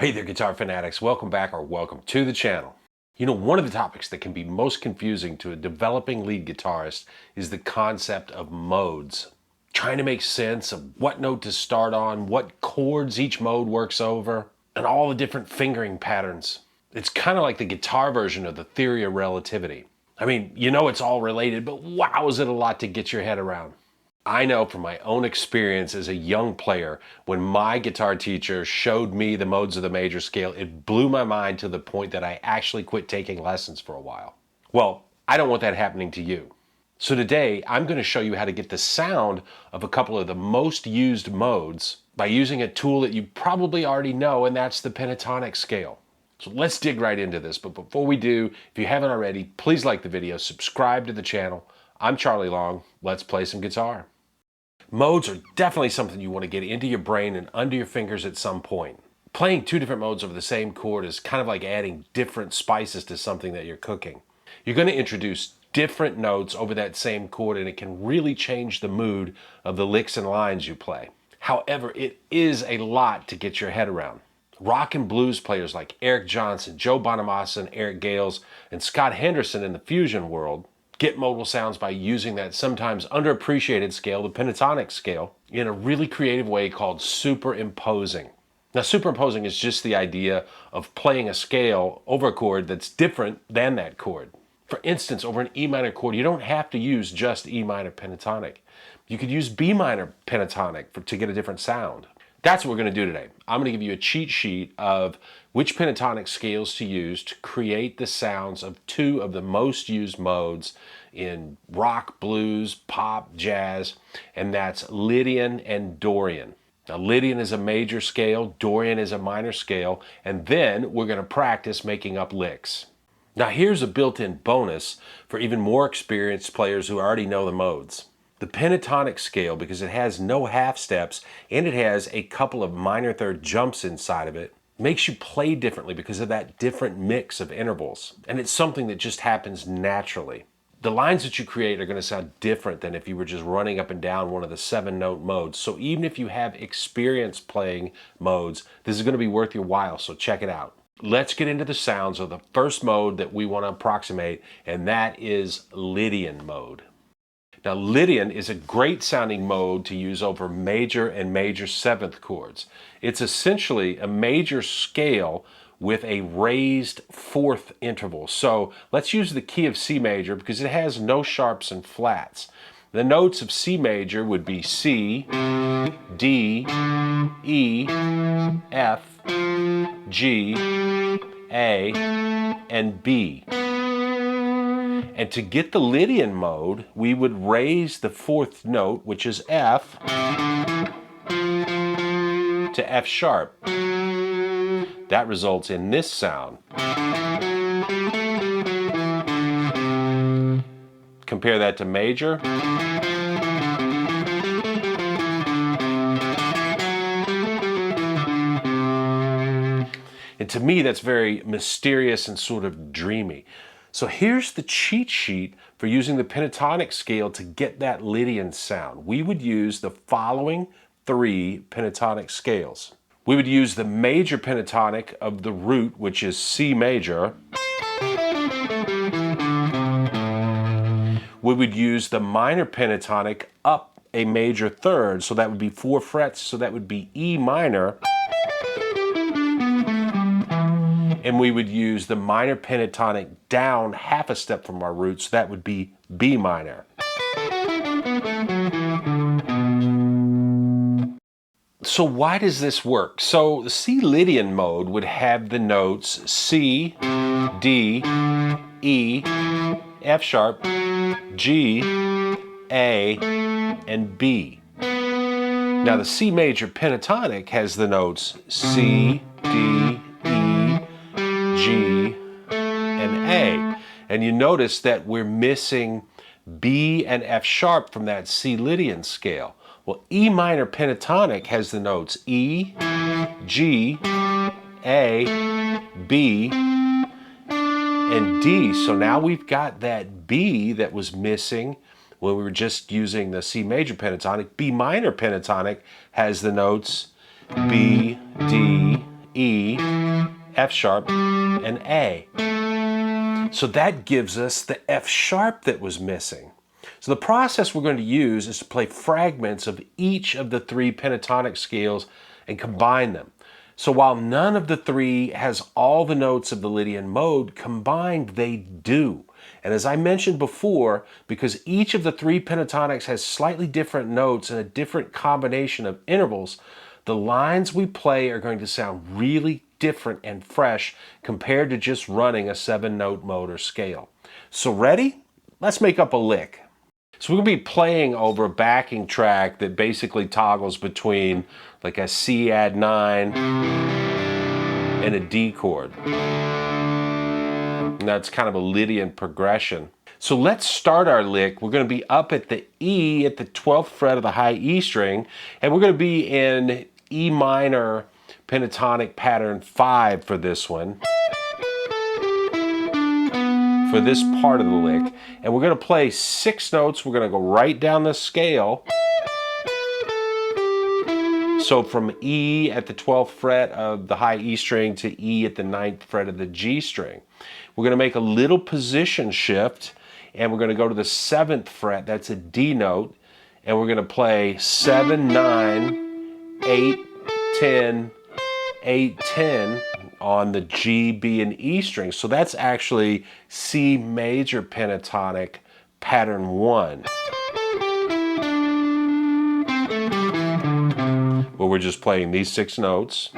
Hey there, guitar fanatics. Welcome back or welcome to the channel. You know, one of the topics that can be most confusing to a developing lead guitarist is the concept of modes. Trying to make sense of what note to start on, what chords each mode works over, and all the different fingering patterns. It's kind of like the guitar version of the theory of relativity. I mean, you know it's all related, but wow, is it a lot to get your head around. I know from my own experience as a young player, when my guitar teacher showed me the modes of the major scale, it blew my mind to the point that I actually quit taking lessons for a while. Well, I don't want that happening to you. So today, I'm going to show you how to get the sound of a couple of the most used modes by using a tool that you probably already know, and that's the pentatonic scale. So let's dig right into this. But before we do, if you haven't already, please like the video, subscribe to the channel. I'm Charlie Long. Let's play some guitar. Modes are definitely something you want to get into your brain and under your fingers at some point. Playing two different modes over the same chord is kind of like adding different spices to something that you're cooking. You're going to introduce different notes over that same chord, and it can really change the mood of the licks and lines you play. However, it is a lot to get your head around. Rock and blues players like Eric Johnson, Joe Bonamassa, and Eric Gales, and Scott Henderson in the fusion world get modal sounds by using that sometimes underappreciated scale, the pentatonic scale, in a really creative way called superimposing. Now, superimposing is just the idea of playing a scale over a chord that's different than that chord. For instance, over an E minor chord, you don't have to use just E minor pentatonic. You could use B minor pentatonic to get a different sound. That's what we're going to do today. I'm going to give you a cheat sheet of which pentatonic scales to use to create the sounds of two of the most used modes in rock, blues, pop, jazz, and that's Lydian and Dorian. Now, Lydian is a major scale, Dorian is a minor scale, and then we're going to practice making up licks. Now, here's a built-in bonus for even more experienced players who already know the modes. The pentatonic scale, because it has no half steps and it has a couple of minor third jumps inside of it, makes you play differently because of that different mix of intervals. And it's something that just happens naturally. The lines that you create are going to sound different than if you were just running up and down one of the 7-note modes. So even if you have experience playing modes, this is going to be worth your while, so check it out. Let's get into the sounds of the first mode that we want to approximate, and that is Lydian mode. Now, Lydian is a great sounding mode to use over major and major 7th chords. It's essentially a major scale with a raised 4th interval. So let's use the key of C major because it has no sharps and flats. The notes of C major would be C, D, E, F, G, A, and B. And to get the Lydian mode, we would raise the 4th note, which is F, to F sharp. That results in this sound. Compare that to major. And to me, that's very mysterious and sort of dreamy. So here's the cheat sheet for using the pentatonic scale to get that Lydian sound. We would use the following 3 pentatonic scales. We would use the major pentatonic of the root, which is C major. We would use the minor pentatonic up a major third, so that would be 4 frets, so that would be E minor. And we would use the minor pentatonic down half a step from our root, so that would be B minor. So why does this work? So the C Lydian mode would have the notes C, D, E, F sharp, G, A, and B. Now the C major pentatonic has the notes C, D, E, G, and A. And you notice that we're missing B and F sharp from that C Lydian scale. Well, E minor pentatonic has the notes E, G, A, B, and D. So now we've got that B that was missing when we were just using the C major pentatonic. B minor pentatonic has the notes B, D, E, F sharp, and A. So that gives us the F sharp that was missing. So the process we're going to use is to play fragments of each of the 3 pentatonic scales and combine them. So while none of the 3 has all the notes of the Lydian mode, combined they do. And as I mentioned before, because each of the 3 pentatonics has slightly different notes and a different combination of intervals, the lines we play are going to sound really different and fresh compared to just running a 7-note mode or scale. So ready? Let's make up a lick. So we're going to be playing over a backing track that basically toggles between like a C add 9 and a D chord. And that's kind of a Lydian progression. So let's start our lick. We're going to be up at the E at the 12th fret of the high E string, and we're going to be in E minor pentatonic pattern 5 for this one, for this part of the lick. And we're going to play 6 notes. We're going to go right down the scale. So from E at the 12th fret of the high E string to E at the 9th fret of the G string. We're going to make a little position shift, and we're going to go to the 7th fret. That's a D note. And we're going to play 7, 9, 8, 10, 8, 10 on the G, B, and E strings. So that's actually C major pentatonic pattern 1. Where we're just playing these 6 notes.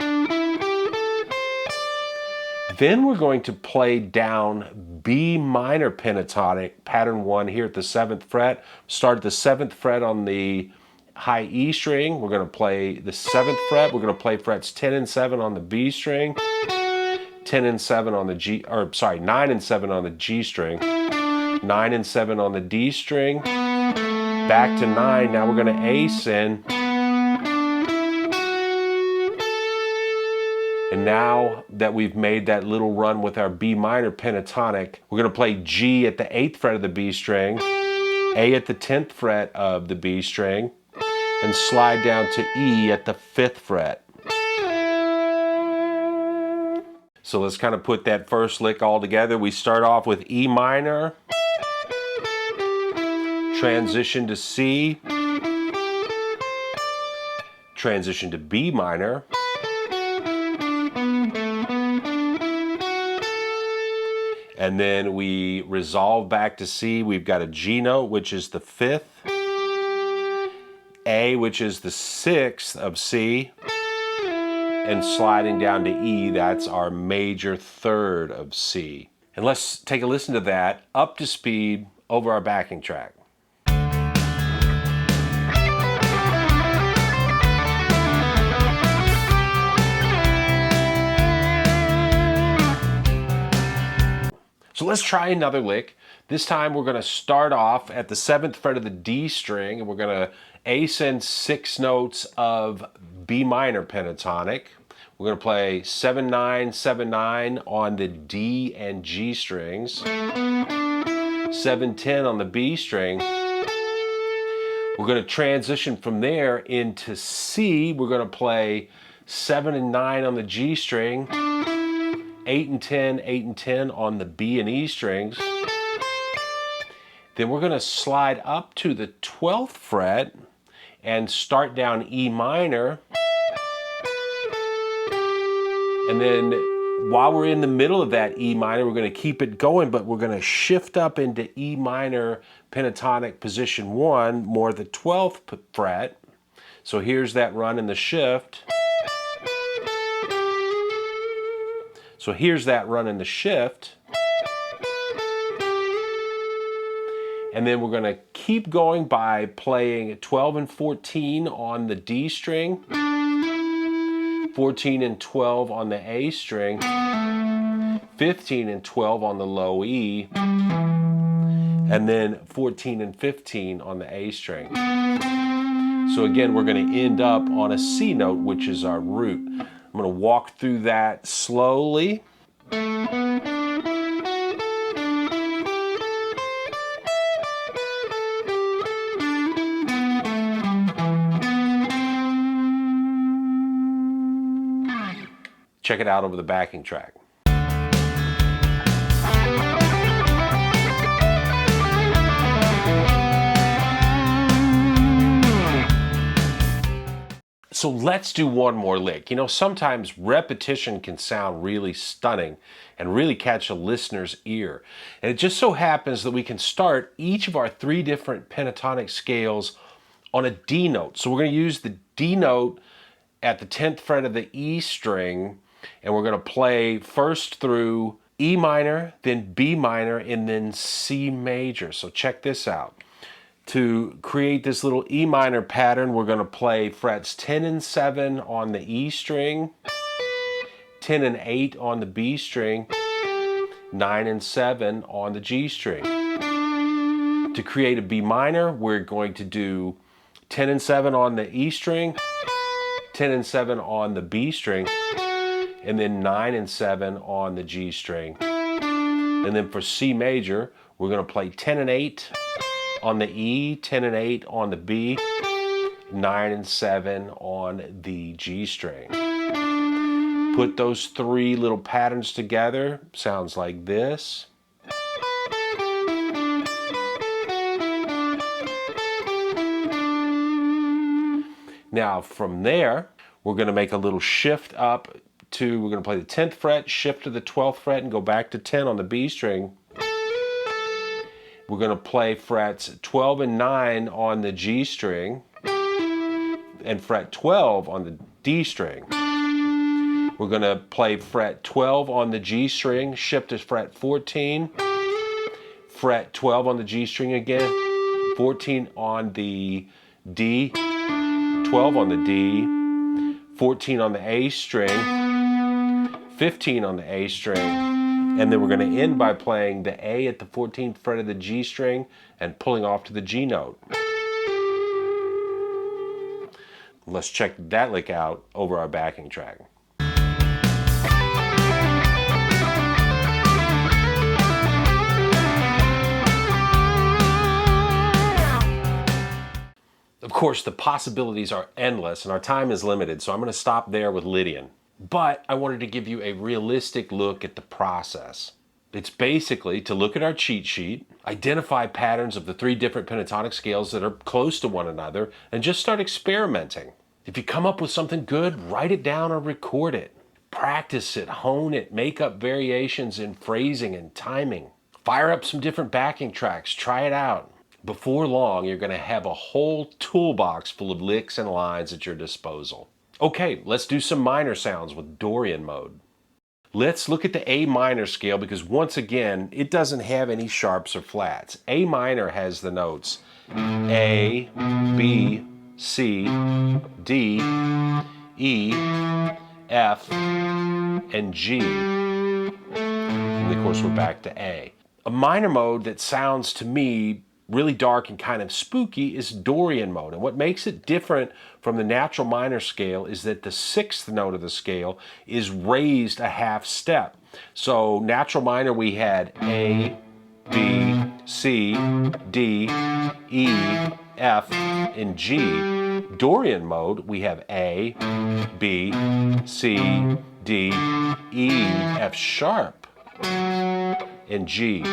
Then we're going to play down B minor pentatonic pattern 1 here at the 7th fret. Start at the 7th fret on the high E string. We're going to play the 7th fret. We're going to play frets 10 and 7 on the B string, 10 and 7 on the G, or sorry, 9 and 7 on the G string, 9 and 7 on the D string, back to 9. Now we're going to ascend. And now that we've made that little run with our B minor pentatonic, we're going to play G at the 8th fret of the B string, A at the 10th fret of the B string, and slide down to E at the 5th fret. So let's kind of put that first lick all together. We start off with E minor, transition to C, transition to B minor, and then we resolve back to C. We've got a G note, which is the 5th, A, which is the 6th of C, and sliding down to E, that's our major 3rd of C. And let's take a listen to that up to speed over our backing track. So let's try another lick. This time we're going to start off at the 7th fret of the D string, and we're going to ascend 6 notes of B minor pentatonic. We're going to play 7, 9, 7, 9 on the D and G strings, 7, 10 on the B string. We're going to transition from there into C. We're going to play 7 and 9 on the G string, 8 and 10, 8 and 10 on the B and E strings. Then we're going to slide up to the 12th fret and start down E minor. And then while we're in the middle of that E minor, we're going to keep it going, but we're going to shift up into E minor pentatonic position 1, more the 12th fret. So here's that run in the shift. So here's that run in the shift. And then we're going to keep going by playing 12 and 14 on the D string, 14 and 12 on the A string, 15 and 12 on the low E, and then 14 and 15 on the A string. So again, we're going to end up on a C note, which is our root. I'm going to walk through that slowly. Check it out over the backing track. So let's do one more lick. You know, sometimes repetition can sound really stunning and really catch a listener's ear. And it just so happens that we can start each of our 3 different pentatonic scales on a D note. So we're going to use the D note at the 10th fret of the E string, and we're going to play first through E minor, then B minor, and then C major. So check this out. To create this little E minor pattern, we're going to play frets 10 and 7 on the E string, 10 and 8 on the B string, 9 and 7 on the G string. To create a B minor, we're going to do 10 and 7 on the E string, 10 and 7 on the B string, and then 9 and 7 on the G string. And then for C major, we're going to play 10 and 8 on the E, 10 and 8 on the B, 9 and 7 on the G string. Put those 3 little patterns together, sounds like this. Now from there, we're going to make a little shift up to, we're going to play the 10th fret, shift to the 12th fret, and go back to 10 on the B string. We're going to play frets 12 and 9 on the G string and fret 12 on the D string. We're going to play fret 12 on the G string, shift to fret 14, fret 12 on the G string again, 14 on the D, 12 on the D, 14 on the A string, 15 on the A string, and then we're going to end by playing the A at the 14th fret of the G string and pulling off to the G note. Let's check that lick out over our backing track. Of course, the possibilities are endless and our time is limited, so I'm going to stop there with Lydian. But I wanted to give you a realistic look at the process. It's basically to look at our cheat sheet, identify patterns of the 3 different pentatonic scales that are close to one another, and just start experimenting. If you come up with something good, write it down or record it. Practice it, hone it, make up variations in phrasing and timing. Fire up some different backing tracks, try it out. Before long, you're going to have a whole toolbox full of licks and lines at your disposal. Okay, let's do some minor sounds with Dorian mode. Let's look at the A minor scale because once again, it doesn't have any sharps or flats. A minor has the notes A, B, C, D, E, F, and G. And of course, we're back to A. A minor mode that sounds to me really dark and kind of spooky is Dorian mode. And what makes it different from the natural minor scale is that the 6th note of the scale is raised a half step. So natural minor we had A, B, C, D, E, F, and G. Dorian mode we have A, B, C, D, E, F sharp, and G.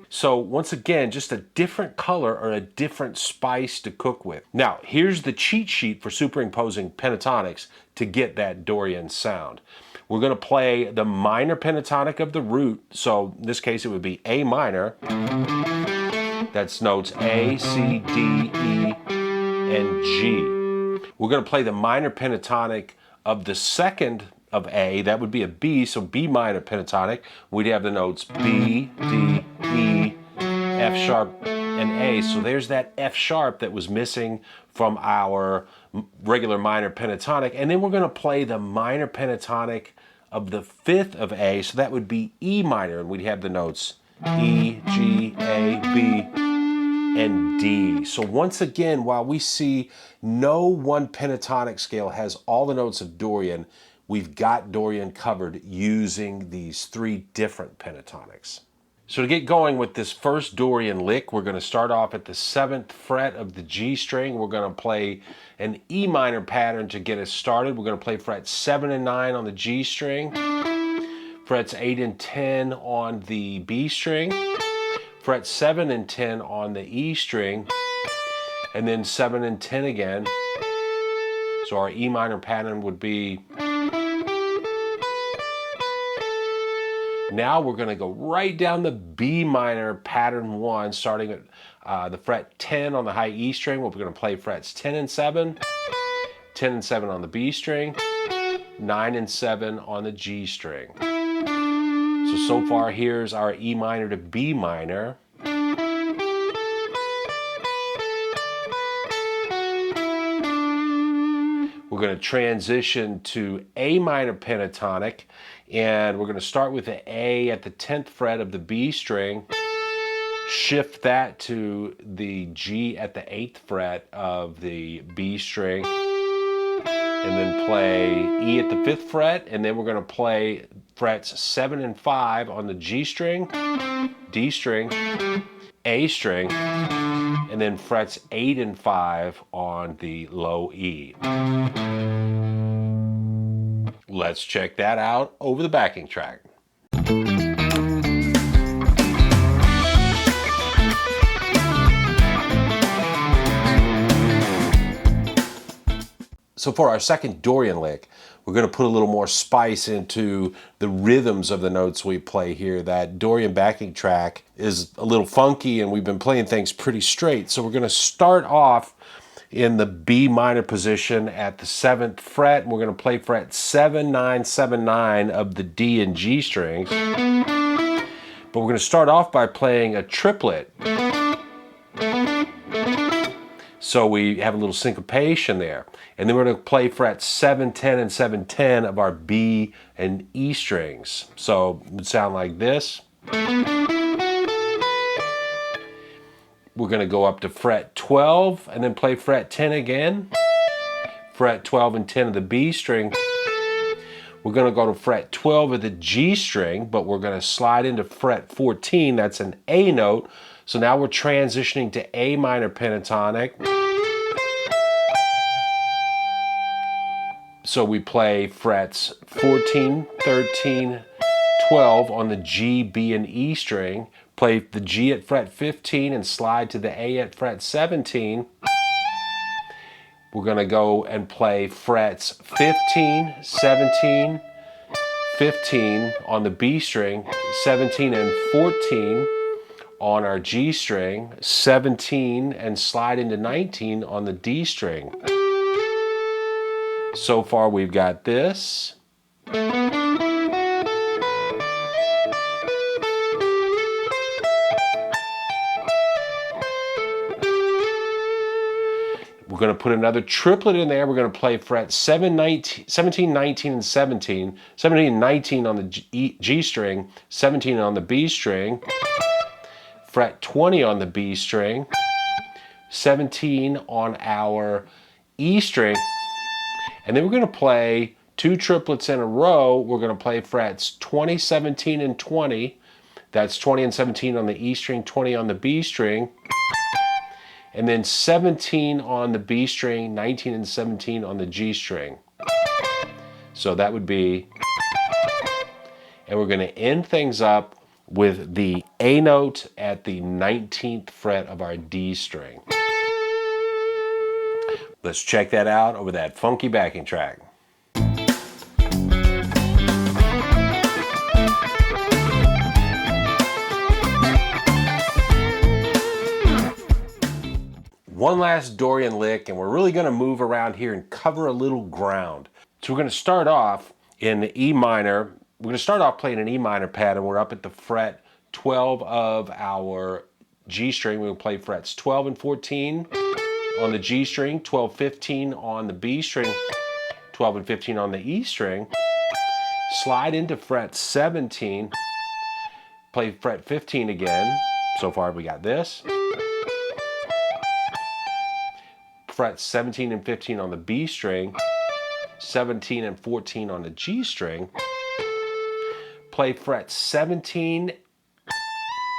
So once again, just a different color or a different spice to cook with. Now, here's the cheat sheet for superimposing pentatonics to get that Dorian sound. We're going to play the minor pentatonic of the root. So in this case, it would be A minor. That's notes A, C, D, E, and G. We're going to play the minor pentatonic of the 2nd of A, that would be a B, so B minor pentatonic. We'd have the notes B, D, E, F sharp, and A. So there's that F sharp that was missing from our regular minor pentatonic. And then we're going to play the minor pentatonic of the 5th of A, so that would be E minor, and we'd have the notes E, G, A, B, and D. So once again, while we see no one pentatonic scale has all the notes of Dorian, we've got Dorian covered using these 3 different pentatonics. So to get going with this first Dorian Lick, we're going to start off at the 7th fret of the G string. We're going to play an E minor pattern to get us started. We're going to play frets 7 and 9 on the G string, frets 8 and 10 on the B string, frets 7 and 10 on the E string, and then 7 and 10 again. So our E minor pattern would be... Now we're going to go right down the B minor pattern 1, starting at the fret 10 on the high E string. We're going to play frets 10 and 7, 10 and 7 on the B string, 9 and 7 on the G string. So far here's our E minor to B minor. We're going to transition to A minor pentatonic, and we're going to start with the A at the 10th fret of the B string, shift that to the G at the 8th fret of the B string, and then play E at the 5th fret, and then we're going to play frets 7 and 5 on the G string, D string, A string, and then frets 8 and 5 on the low E. Let's check that out over the backing track. So for our second Dorian Lick, we're going to put a little more spice into the rhythms of the notes we play here. That Dorian backing track is a little funky, and we've been playing things pretty straight. So we're going to start off in the B minor position at the 7th fret, and we're going to play fret 7, 9, 7, 9 of the D and G strings. But we're going to start off by playing a triplet. So we have a little syncopation there. And then we're going to play frets 7, 10, and 7, 10 of our B and E strings. So it would sound like this. We're going to go up to fret 12 and then play fret 10 again. Fret 12 and 10 of the B string. We're going to go to fret 12 of the G string, but we're going to slide into fret 14. That's an A note. So now we're transitioning to A minor pentatonic. So we play frets 14, 13, 12 on the G, B, and E string. Play the G at fret 15 and slide to the A at fret 17. We're going to go and play frets 15, 17, 15 on the B string, 17 and 14 on our G string, 17 and slide into 19 on the D string. So far we've got this. We're going to put another triplet in there. We're going to play frets 17, 19, and 17. 17 and 19 on the G string, 17 on the B string, fret 20 on the B string, 17 on our E string, and then we're going to play two triplets in a row. We're going to play frets 20, 17, and 20. That's 20 and 17 on the E string, 20 on the B string, and then 17 on the B string, 19 and 17 on the G string. So that would be, and we're going to end things up with the A note at the 19th fret of our D string. Let's check that out over that funky backing track. One last Dorian Lick, and we're really going to move around here and cover a little ground. So we're going to start off in the E minor. We're going to start off playing an E minor pattern. We're up at the fret 12 of our G string. We'll play frets 12 and 14 on the G string, 12, 15 on the B string, 12 and 15 on the E string. Slide into fret 17, play fret 15 again. So far we got this. Frets 17 and 15 on the B string, 17 and 14 on the G string. Play frets 17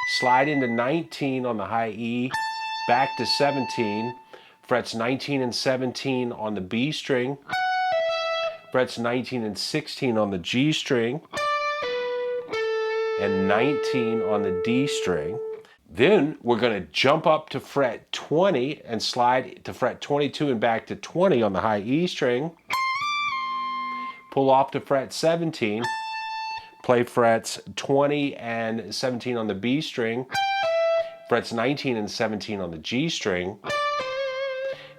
slide into 19 on the high E, back to 17, frets 19 and 17 on the B string, frets 19 and 16 on the G string, and 19 on the D string. Then we're going to jump up to fret 20 and slide to fret 22 and back to 20 on the high E string. Pull off to fret 17, play frets 20 and 17 on the B string, frets 19 and 17 on the G string.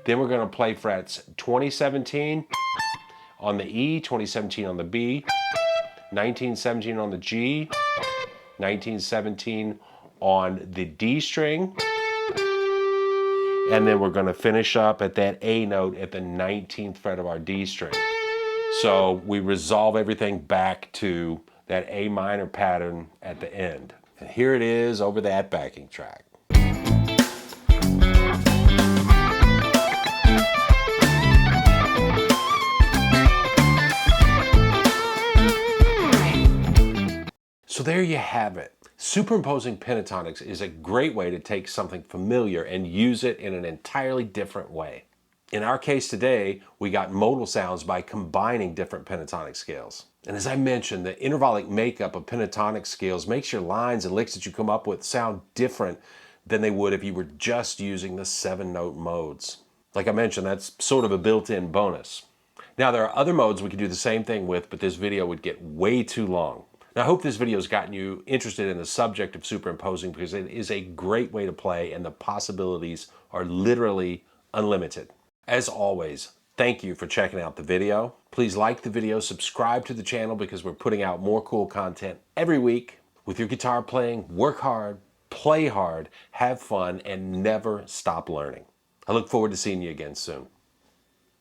Then we're going to play frets 2017 on the E, 2017 on the B, 1917 on the G, 1917 on the D string, and then we're going to finish up at that A note at the 19th fret of our D string. So we resolve everything back to that A minor pattern at the end. And here it is over that backing track. So there you have it. Superimposing pentatonics is a great way to take something familiar and use it in an entirely different way. In our case today, we got modal sounds by combining different pentatonic scales. And as I mentioned, the intervallic makeup of pentatonic scales makes your lines and licks that you come up with sound different than they would if you were just using the 7-note modes. Like I mentioned, that's sort of a built-in bonus. Now there are other modes we could do the same thing with, but this video would get way too long. Now, I hope this video has gotten you interested in the subject of superimposing because it is a great way to play and the possibilities are literally unlimited. As always, thank you for checking out the video. Please like the video, subscribe to the channel because we're putting out more cool content every week. With your guitar playing, work hard, play hard, have fun, and never stop learning. I look forward to seeing you again soon.